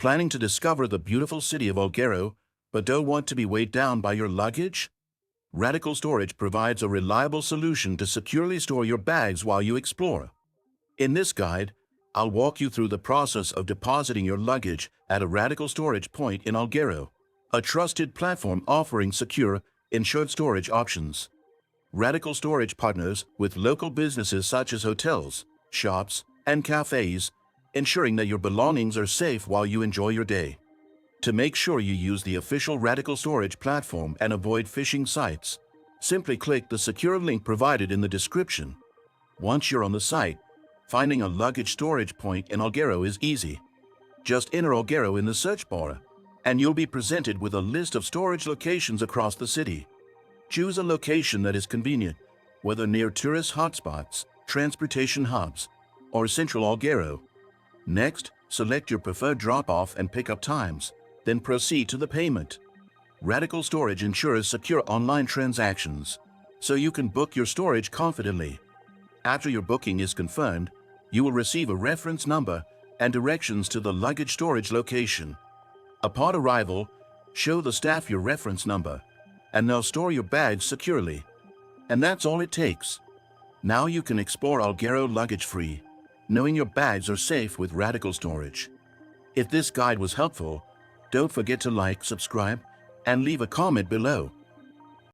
Planning to discover the beautiful city of Alghero, but don't want to be weighed down by your luggage? Radical Storage provides a reliable solution to securely store your bags while you explore. In this guide, I'll walk you through the process of depositing your luggage at a Radical Storage point in Alghero, a trusted platform offering secure, insured storage options. Radical Storage partners with local businesses such as hotels, shops, and cafes, ensuring that your belongings are safe while you enjoy your day. To make sure you use the official Radical Storage platform and avoid phishing sites, simply click the secure link provided in the description. Once you're on the site, finding a luggage storage point in Alghero is easy. Just enter Alghero in the search bar, and you'll be presented with a list of storage locations across the city. Choose a location that is convenient, whether near tourist hotspots, transportation hubs, or central Alghero. Next, select your preferred drop-off and pickup times, then proceed to the payment. Radical Storage ensures secure online transactions, so you can book your storage confidently. After your booking is confirmed, you will receive a reference number and directions to the luggage storage location. Upon arrival, show the staff your reference number, and they'll store your bags securely. And that's all it takes. Now you can explore Alghero luggage-free, knowing your bags are safe with Radical Storage. If this guide was helpful, don't forget to like, subscribe, and leave a comment below.